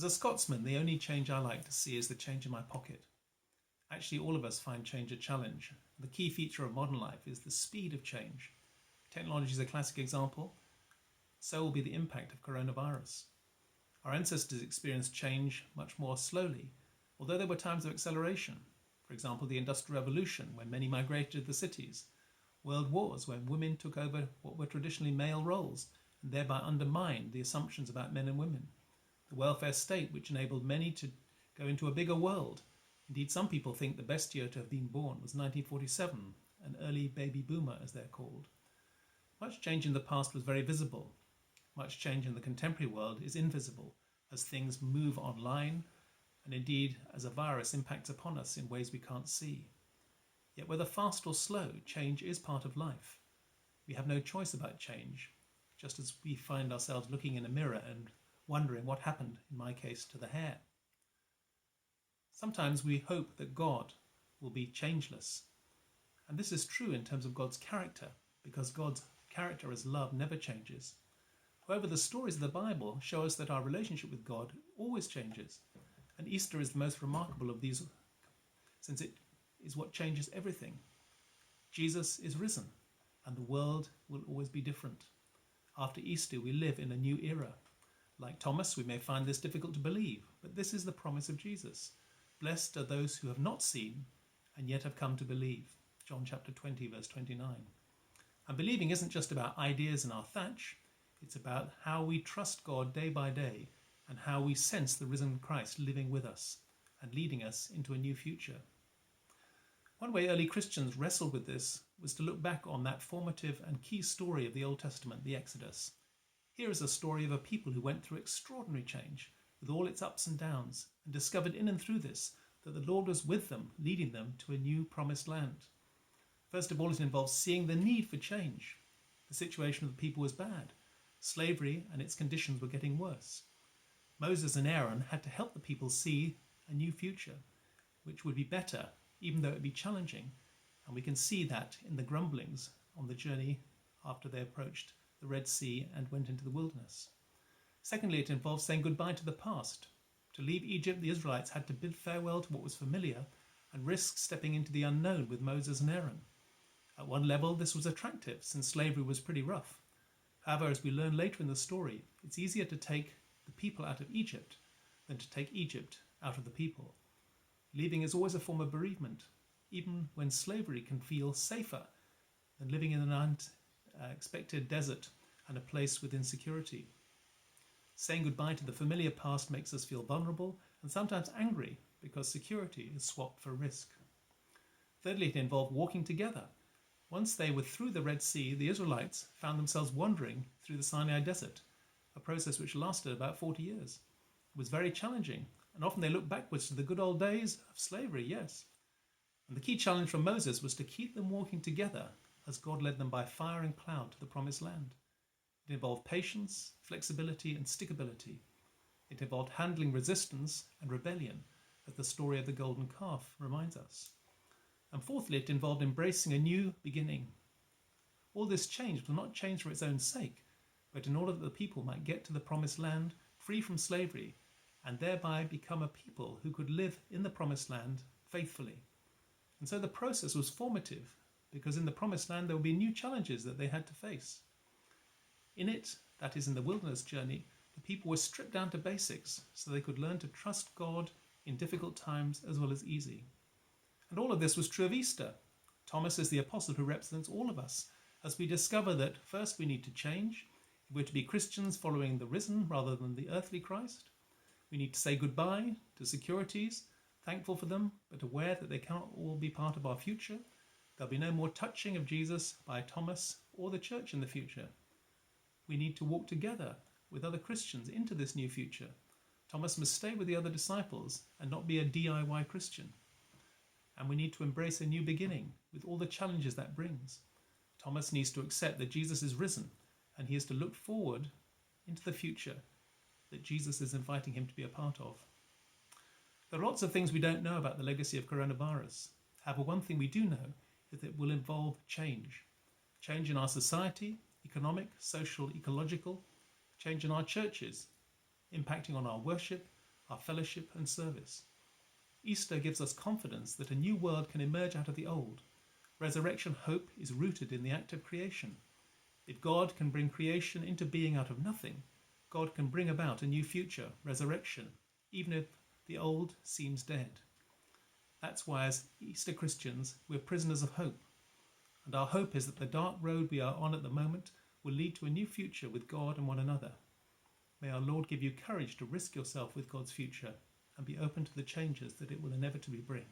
As a Scotsman, the only change I like to see is the change in my pocket. Actually, all of us find change a challenge. The key feature of modern life is the speed of change. Technology is a classic example. So will be the impact of coronavirus. Our ancestors experienced change much more slowly, although there were times of acceleration. For example, the Industrial Revolution, when many migrated to the cities. World wars, when women took over what were traditionally male roles and thereby undermined the assumptions about men and women. The welfare state, which enabled many to go into a bigger world. Indeed, some people think the best year to have been born was 1947, an early baby boomer, as they're called. Much change in the past was very visible. Much change in the contemporary world is invisible as things move online and indeed as a virus impacts upon us in ways we can't see. Yet whether fast or slow, change is part of life. We have no choice about change, just as we find ourselves looking in a mirror and wondering what happened, in my case, to the hair. Sometimes we hope that God will be changeless. And this is true in terms of God's character, because God's character as love never changes. However, the stories of the Bible show us that our relationship with God always changes. And Easter is the most remarkable of these, since it is what changes everything. Jesus is risen, and the world will always be different. After Easter, we live in a new era. Like Thomas, we may find this difficult to believe, but this is the promise of Jesus. Blessed are those who have not seen and yet have come to believe. John chapter 20, verse 29. And believing isn't just about ideas in our thatch. It's about how we trust God day by day and how we sense the risen Christ living with us and leading us into a new future. One way early Christians wrestled with this was to look back on that formative and key story of the Old Testament, the Exodus. Here is a story of a people who went through extraordinary change with all its ups and downs and discovered in and through this that the Lord was with them, leading them to a new promised land. First of all, it involves seeing the need for change. The situation of the people was bad. Slavery and its conditions were getting worse. Moses and Aaron had to help the people see a new future, which would be better, even though it would be challenging. And we can see that in the grumblings on the journey after they approached the Red Sea and went into the wilderness. Secondly, it involves saying goodbye to the past. To leave Egypt, the Israelites had to bid farewell to what was familiar and risk stepping into the unknown with Moses and Aaron. At one level, this was attractive, since slavery was pretty rough. However, as we learn later in the story, it's easier to take the people out of Egypt than to take Egypt out of the people. Leaving is always a form of bereavement, even when slavery can feel safer than living in an unexpected desert and a place with insecurity. Saying goodbye to the familiar past makes us feel vulnerable and sometimes angry because security is swapped for risk. Thirdly, it involved walking together. Once they were through the Red Sea, the Israelites found themselves wandering through the Sinai desert, a process which lasted about 40 years. It was very challenging, and often they looked backwards to the good old days of slavery, yes. And the key challenge for Moses was to keep them walking together as God led them by fire and cloud to the promised land. It involved patience, flexibility, and stickability. It involved handling resistance and rebellion, as the story of the golden calf reminds us. And fourthly, it involved embracing a new beginning. All this change was not change for its own sake, but in order that the people might get to the promised land free from slavery and thereby become a people who could live in the promised land faithfully. And so the process was formative, because in the promised land there would be new challenges that they had to face. In it, that is in the wilderness journey, the people were stripped down to basics so they could learn to trust God in difficult times as well as easy. And all of this was true of Easter. Thomas is the apostle who represents all of us as we discover that first we need to change. If we're to be Christians following the risen rather than the earthly Christ, we need to say goodbye to securities, thankful for them, but aware that they cannot all be part of our future. There'll be no more touching of Jesus by Thomas or the church in the future. We need to walk together with other Christians into this new future. Thomas must stay with the other disciples and not be a DIY Christian. And we need to embrace a new beginning with all the challenges that brings. Thomas needs to accept that Jesus is risen and he is to look forward into the future that Jesus is inviting him to be a part of. There are lots of things we don't know about the legacy of coronavirus. However, one thing we do know is that it will involve change. Change in our society, economic, social, ecological, change in our churches, impacting on our worship, our fellowship and service. Easter gives us confidence that a new world can emerge out of the old. Resurrection hope is rooted in the act of creation. If God can bring creation into being out of nothing, God can bring about a new future, resurrection, even if the old seems dead. That's why as Easter Christians, we're prisoners of hope. And our hope is that the dark road we are on at the moment will lead to a new future with God and one another. May our Lord give you courage to risk yourself with God's future and be open to the changes that it will inevitably bring.